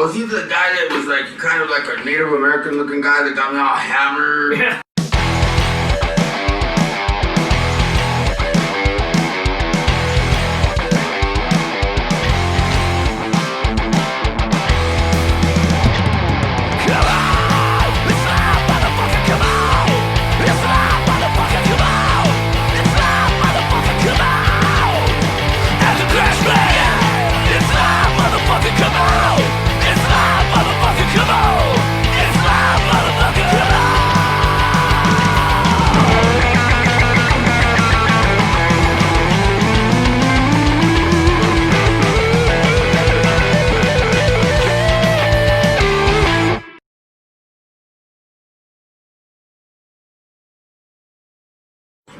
Was he the guy that was like kind of like a Native American looking guy that got me all hammered? Yeah.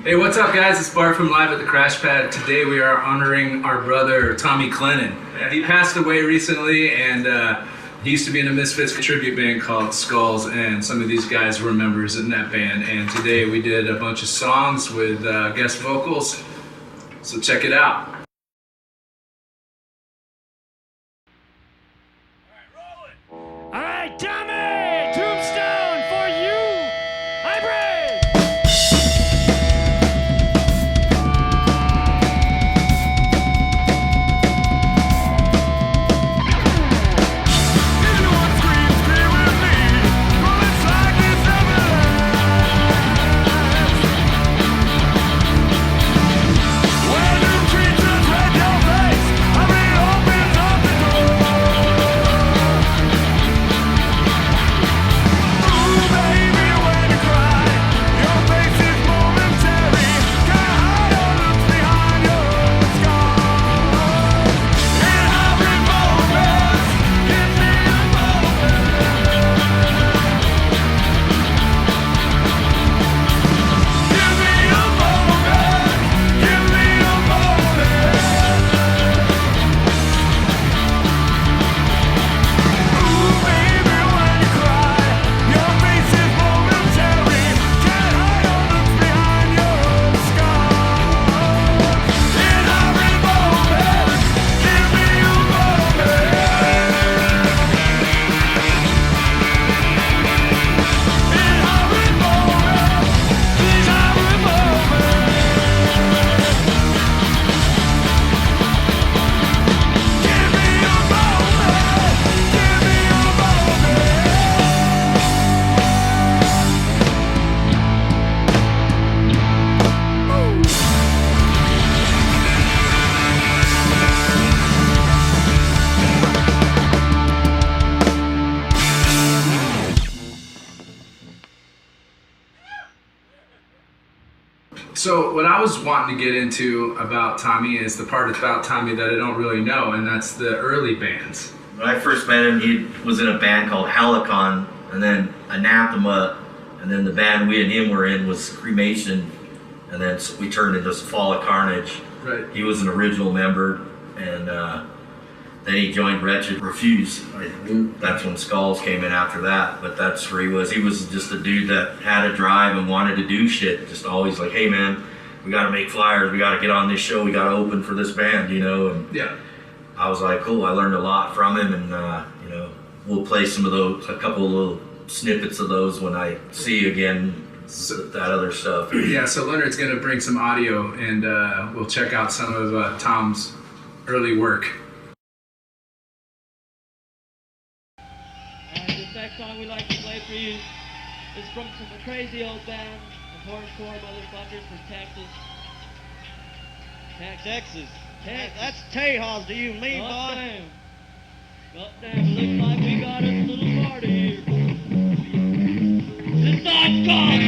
Hey, what's up guys? It's Bart from Live at the Crash Pad. Today we are honoring our brother Tommy Clenin. He passed away recently, and he used to be in a Misfit tribute band called SKULLS, and some of these guys were members in that band. And today we did a bunch of songs with guest vocals, so check it out. Alright, Tommy! Tombstone for you! Hybrid! So what I was wanting to get into about Tommy is the part about Tommy that I don't really know, and that's the early bands. When I first met him, he was in a band called Helicon, and then Anathema, and then the band we and him were in was Cremation, and then we turned into Fall of Carnage. Right. He was an original member, and then he joined Wretched Refuse. That's when SKULLS came in after that, but that's where he was. He was just a dude that had a drive and wanted to do shit. Just always like, hey man, we gotta make flyers, we gotta get on this show, we gotta open for this band, you know? And yeah. I was like, cool, I learned a lot from him, and you know, we'll play some of those, a couple of little snippets of those when I see you again, that other stuff. Yeah, so Leonard's gonna bring some audio, and we'll check out some of Tom's early work. This next song we like to play for you is from some crazy old band of hardcore motherfuckers from Texas. Texas. That's Tejas, do you mean, boy? Goddamn. Goddamn, looks like we got us a little party here. This song's called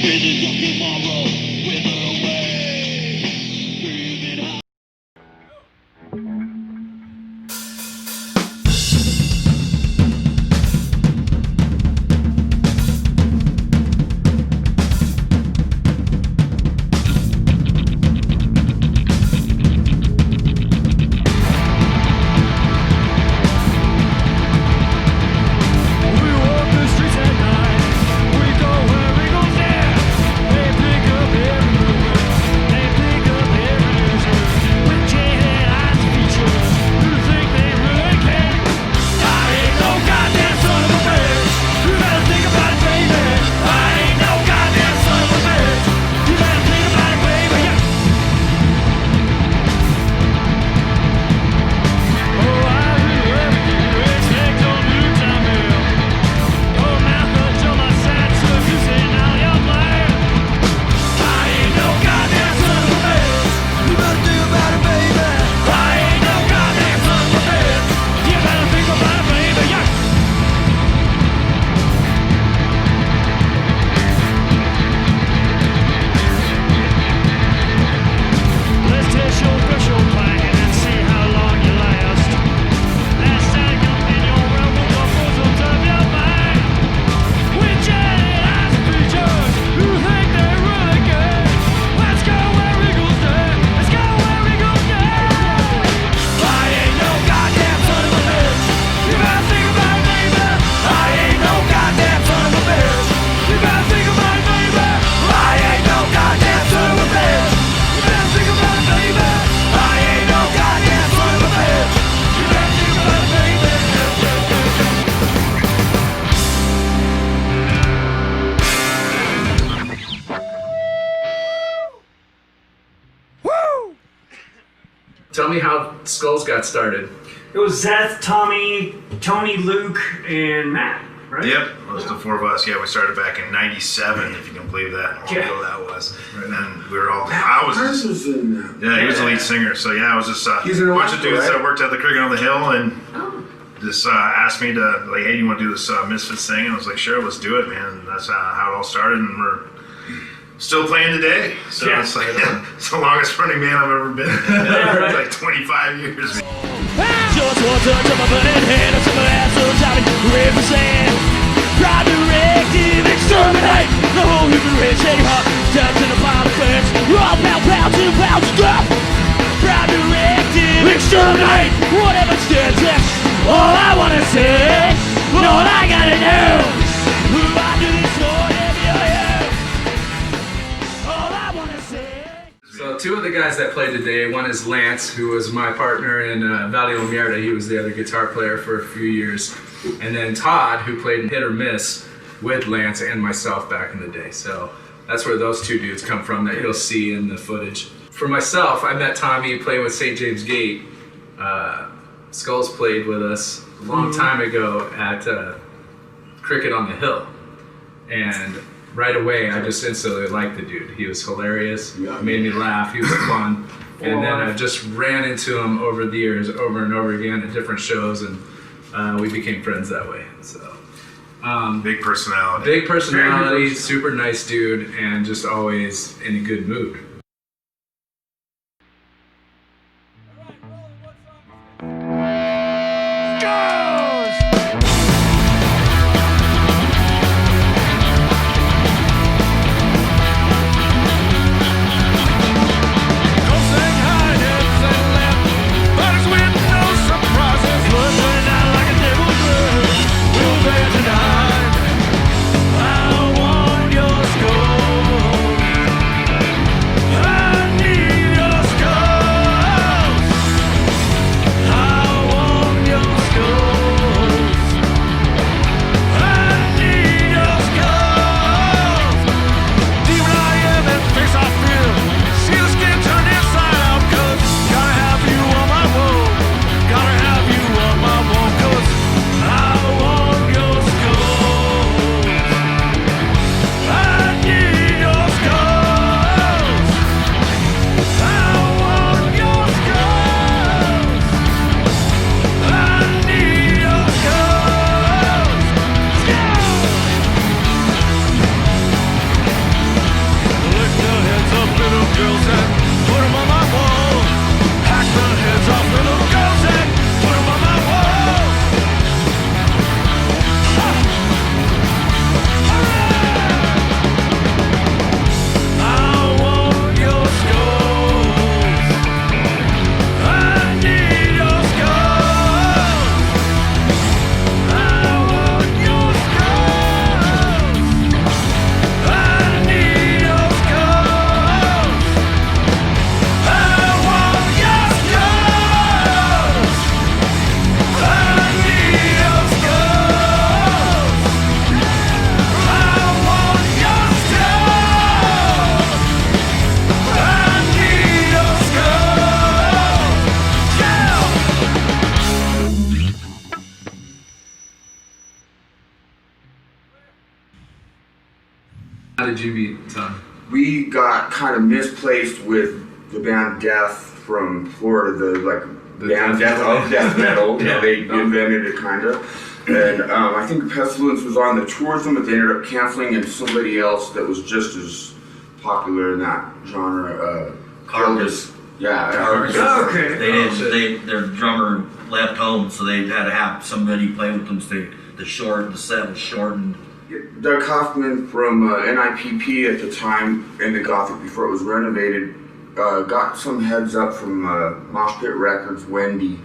Visions of tomorrow wither away. Breathing out. We walk the streets at night. We go where we go there. They pick up every movement. They pick up every vision. With jaded eyes and features, who think they really care? I ain't no goddamn son of a bitch. You better think about it, baby. I ain't no goddamn son of a bitch. You better think about it, baby. Yeah. Oh, I do everything you expect on new time here. Oh, Malcolm, you're my side, so if you say now you're playing. I ain't no goddamn son of a bitch. You better think about it, baby. I ain't no goddamn son of a bitch. You better think about it, baby. Yeah. Let's test your special plan and see how long you last. Last time you're in your realm with the bosoms of your mind. With jaded eyes and features, who think they really care? Let's go where eagles dare. Let's go where eagles dare. I ain't no goddamn son of a bitch. You better think about it, baby. I ain't no goddamn son of a bitch. You better think about it, baby. I ain't no goddamn son of a bitch. You better think about it, baby. I ain't no goddamn son of a bitch. You better think about it, baby. Tell me how Skulls got started. It was Seth, Tommy, Tony, Luke, and Matt, right? Yep, it was the four of us. Yeah, we started back in '97, if you can believe that. How long ago that was. And then we were all. I was. Versus in that. Yeah, he was the lead singer. So yeah, I was just He's a an bunch of author, dudes right? that worked at the Cricket on the Hill and just asked me to like, hey, you want to do this Misfit thing? And I was like, sure, let's do it, man. And that's how it all started, and we're still playing today. So Yeah. it's like it's the longest running band I've ever been. It's like 25 years. Just one touch of my burning hand, some assholes out of represent. Pride directive, exterminate the whole human race. Shake heart, down to the bottom fence. Raw pound, 2 pounds stuff. Pride directive, exterminate whatever stands next. All I wanna say, all I gotta know, who I do this for, all I wanna say. So two of the guys that played today, one is Lance, who was my partner in Valley Mierda. He was the other guitar player for a few years. And then Todd, who played in Hit or Miss with Lance and myself back in the day. So that's where those two dudes come from that you'll see in the footage. For myself, I met Tommy playing with St. James Gate. Skulls played with us a long time ago at Cricket on the Hill. And right away, I just instantly liked the dude. He was hilarious, made me laugh, he was fun. And then I just ran into him over the years, over and over again at different shows, and we became friends that way. So, Big personality. big personality, super nice dude, and just always in a good mood. I want your score. you meet Tom? We got kind of misplaced with the band Death from Florida, the band Death of death metal. Yeah. They invented it kind of. And I think Pestilence was on the tour with them, but they ended up canceling, and somebody else that was just as popular in that genre. Carcass. Yeah. Oh, okay. Their drummer left home, so they had to have somebody play with them. So the set was shortened. Doug Hoffman from NIPP at the time, and the Gothic before it was renovated, got some heads up from Mosh Pit Records, Wendy,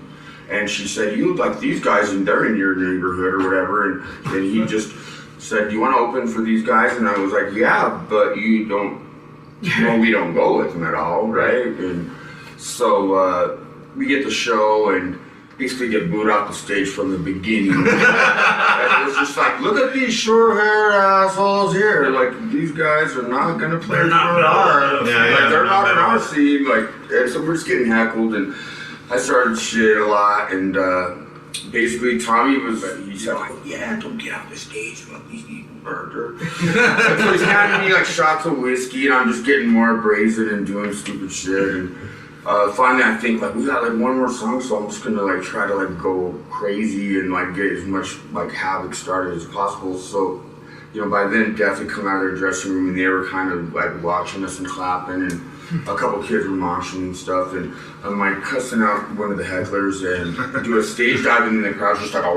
and she said, "You look like these guys, and they're in your neighborhood or whatever." And he just said, "Do you want to open for these guys?" And I was like, "Yeah, but you don't." Well, we don't go with them at all, right? And so we get the show and basically get booed off the stage from the beginning. And it was just like, look at these short-haired assholes here. Like, these guys are not going to play for our. They're not in our scene. And so we're just getting heckled, and I started shit a lot. And basically, Tommy he said, like, yeah, don't get off the stage. Fuck these people. Murder. So he's handing me shots of whiskey, and I'm just getting more brazen and doing stupid shit. And finally, I think we got one more song, so I'm just gonna try to go crazy and get as much havoc started as possible. So, by then Death had come out of their dressing room, and they were kind of watching us and clapping, and a couple kids were moshing and stuff, and I'm cussing out one of the hecklers and do a stage dive, and then the crowd's just and I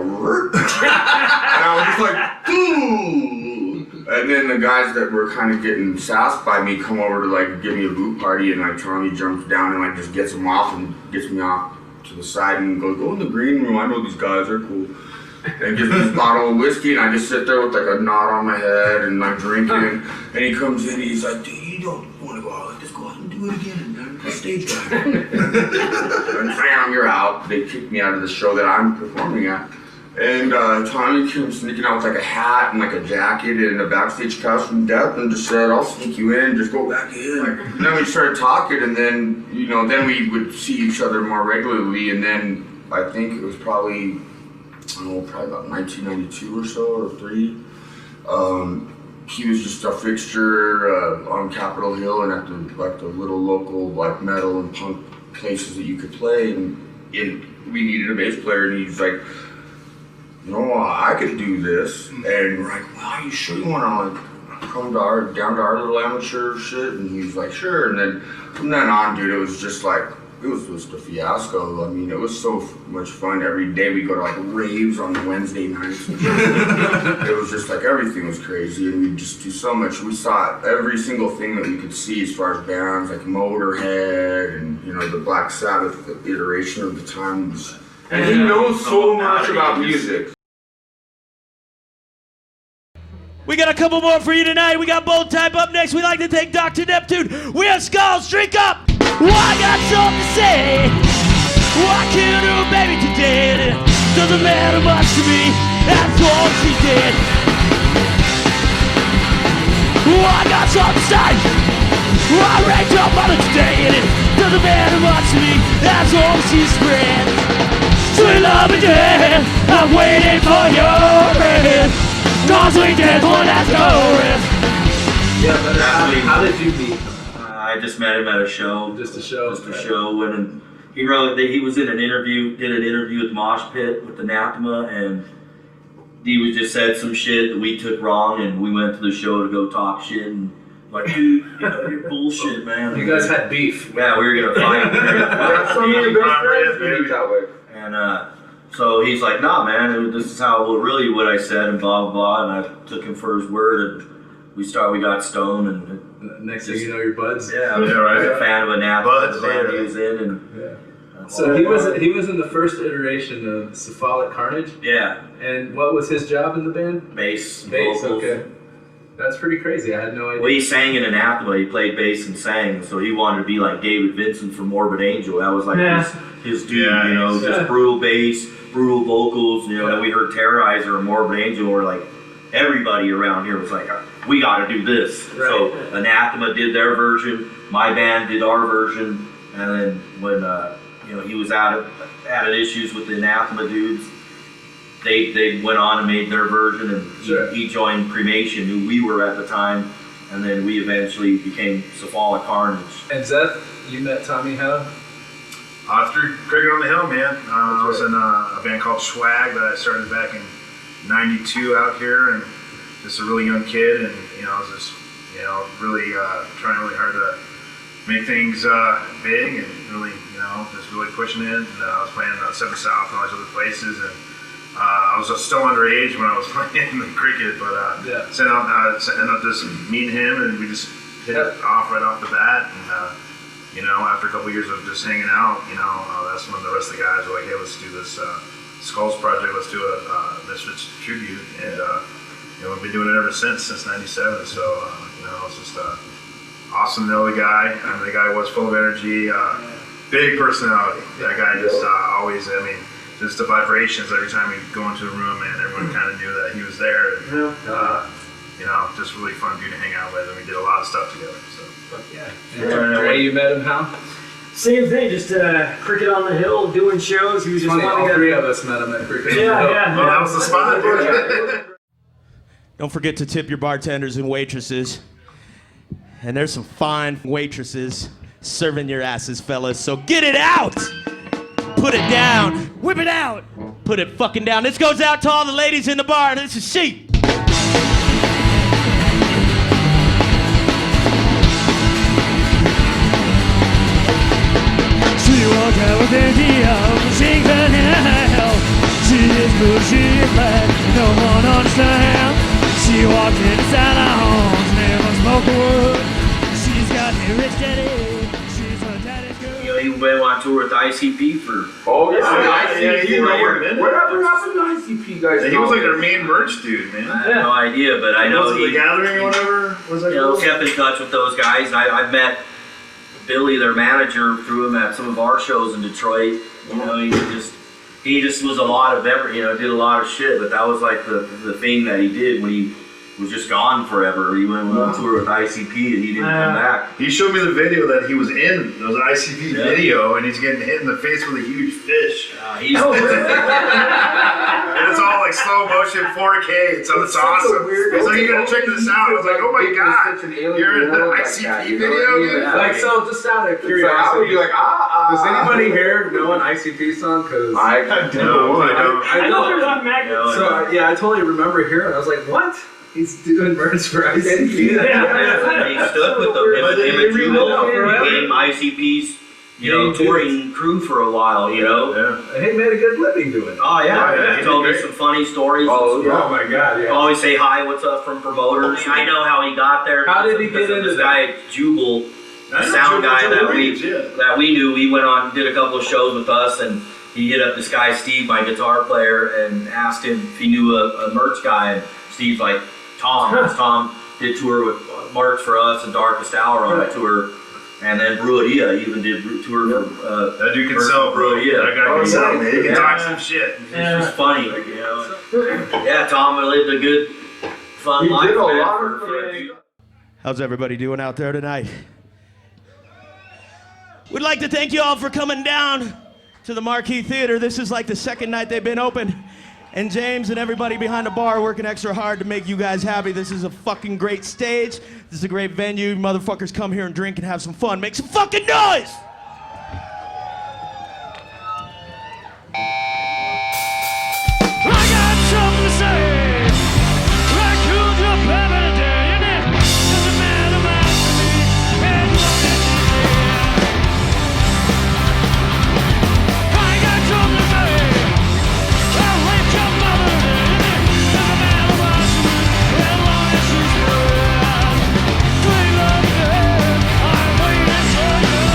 was just ooh. And then the guys that were kind of getting sassed by me come over to give me a boot party, and Tommy jumps down and just gets him off and gets me off to the side and goes, "Go in the green room, I know these guys, they're cool." And gives me this bottle of whiskey, and I just sit there with a knot on my head and drinking. And he comes in and he's like, "Dude, you don't want to go out like this, go out and do it again, man. Stage dive." And bam, you're out. They kicked me out of the show that I'm performing at. And Tommy came sneaking out with a hat and a jacket and a backstage pass from Death, and just said, "I'll sneak you in, just go back in." And then we started talking, and then then we would see each other more regularly. And then I think it was probably about 1992 or so, or 3. He was just a fixture on Capitol Hill and at the little local metal and punk places that you could play, and we needed a bass player, and he's like, "I could do this." And we're like, "Well, are you sure you want to come down to our little amateur shit?" And he's like, "Sure." And then from then on, dude, it was just it was just a fiasco. I mean, it was so much fun. Every day we go to raves on Wednesday nights. It was just everything was crazy, and we just do so much. We saw every single thing that we could see as far as bands Motorhead and the Black Sabbath iteration of the times. And he knows so much about music. We got a couple more for you tonight. We got Bold Type up next. We'd like to thank Dr. Neptune. We have Skulls. Drink up. Well, I got something to say. Well, I killed her baby today. Doesn't matter much to me. That's all she did. Well, I got something to say. Well, I raped your mother today, and it doesn't matter much to me. That's all she spread. Sweet love and death, I'm waiting for your rest. Cause we did one that's no rest. Yeah, but how did you meet him? I just met him at a show. Just a show. When he wrote that he was in an interview, did an interview with Mosh Pit with Anathema, and he was just said some shit that we took wrong, and we went to the show to go talk shit, and dude, you're bullshit, man. You guys had beef. Yeah, we were gonna fight. That's so many best friends meet that way. And so he's like, "Nah, man, this is really what I said," and blah blah blah. And I took him for his word, and we got stoned, and next thing you know, you're buds. Yeah, I was a fan of Anathema, the band he was in, and so he was in the first iteration of Cephalic Carnage. Yeah. And what was his job in the band? Bass. Bass. Vocals. Okay. That's pretty crazy. I had no idea. Well, he sang in Anathema. He played bass and sang, so he wanted to be like David Vincent from Morbid Angel. That was his dude, just brutal bass, brutal vocals. And we heard Terrorizer and Morbid Angel. We're everybody around here was like, "We got to do this." Right. So Anathema did their version. My band did our version, and then when he was out of issues with the Anathema dudes, they went on and made their version, and he joined Cremation, who we were at the time, and then we eventually became Cephalic Carnage. And Zeth, you met Tommy how? Through Cricket on the Hill, man. I was in a band called Swag that I started back in '92 out here, and just a really young kid, and I was just really trying really hard to make things big, and really just really pushing it. And I was playing 7 South and all these other places, and I was still underage when I was playing the cricket, but ended up just meeting him, and we just hit it off right off the bat. And after a couple years of just hanging out, that's when the rest of the guys were like, "Hey, let's do this SKULLS project. Let's do a Misfits tribute." And we've been doing it ever since '97. So it's just awesome to know the guy. I mean, the guy was full of energy, big personality. That guy just always, just the vibrations every time he'd go into a room, and everyone kind of knew that he was there. And, just really fun dude to hang out with, and we did a lot of stuff together. So. And Dre, you met him how? Same thing, just Cricket on the Hill, doing shows. He was just Funny, all wanting 3 of us met him at Cricket. Yeah. Well, that was the spot. Don't forget to tip your bartenders and waitresses. And there's some fine waitresses serving your asses, fellas. So get it out! Put it down. Whip it out. Put it fucking down. This goes out to all the ladies in the bar. This is she. She walked out with India, she's been in hell. She is blue, she is black, no one understands. She walked inside our homes, never smoked a wood. She's got a rich daddy, she's her daddy's girl. He went on tour with ICP for. Oh yeah, ICP. Whatever happened to ICP, guys? He was like their main merch dude, man. I have no idea, but I know Was it the Gathering or whatever? Was that kept in touch with those guys. I've met Billy, their manager, threw him at some of our shows in Detroit. He just was a lot of did a lot of shit, but that was like the thing that he did when he was just gone forever. He went on tour with ICP and he didn't come back. He showed me the video that he was in. There was an ICP video, and he's getting hit in the face with a huge fish. He's And it's all like slow motion, 4K. It's awesome. He's like, "You gotta check this out." I was like, "Oh my god, you're in the ICP video, dude?" Like, so just out of I curiosity, would be like, does anybody here know an ICP song? Because I don't. I know there's a magnet. So yeah, I totally remember hearing it. I was like, what? He's doing merch for ICP. He stood with them. Him and Jubal became ICP's touring crew for a while. Hey, made a good living doing it. Oh yeah, he told me some funny stories. Oh my god, yeah. Always say hi, what's up from promoters. I know how he got there. How did he get into this guy, Jubal, the sound guy that we knew? He went on, did a couple of shows with us, and he hit up this guy Steve, my guitar player, and asked him if he knew a merch guy. And Steve's like, Tom did tour with merch for us and Darkest Hour on the tour. And then Bruadia even did tour for that dude can sell, bro. That guy can sell, man. He can talk some shit. It's just funny, Yeah, Tom lived a good, fun life. Did a lot of How's everybody doing out there tonight? We'd like to thank you all for coming down to the Marquee Theater. This is like the second night they've been open. And James and everybody behind the bar working extra hard to make you guys happy. This is a fucking great stage. This is a great venue. Motherfuckers come here and drink and have some fun. Make some fucking noise! I got something to say. Raccoons up every day, and it doesn't matter much to me. And look at me. I got something to say. I'll wake your mother, and it doesn't matter much to me. As long as she's dead. Clean up dead. I'm waiting for you.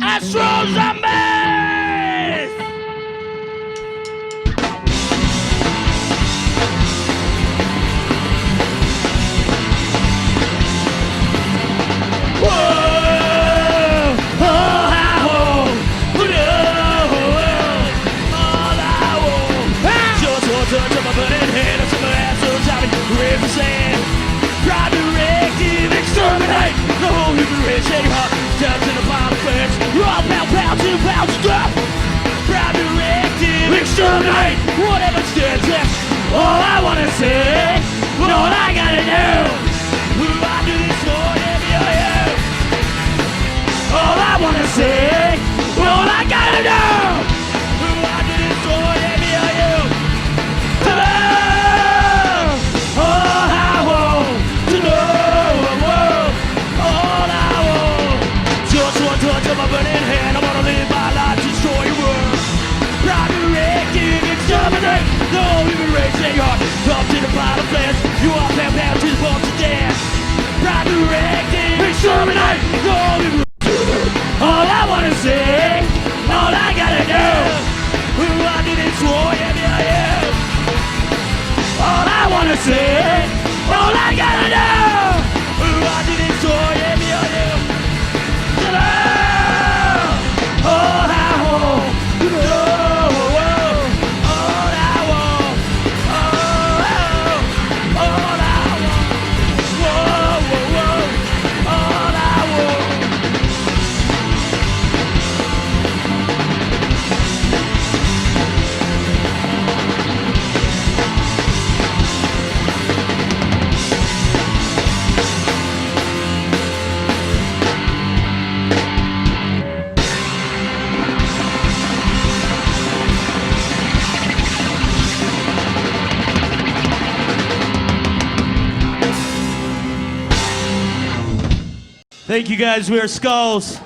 Astro Zombies! Exterminate whatever stands left. All I wanna say, all I gotta know, who I do this for, you. All I wanna say, all I gotta know, who I do this for, you. All I want to know, all I want, just one touch of my burning hand. I wanna live my life, destroy your world. Proud directive, exterminate the whole human race. They are up to the final place. You are bound to the bones of death. Proud directive, exterminate the whole human race. All I wanna say, all I gotta know, who I did it for, yeah. All I wanna say, all I gotta know, who I did it for, yeah. All I want to know. Thank you guys, we are SKULLS.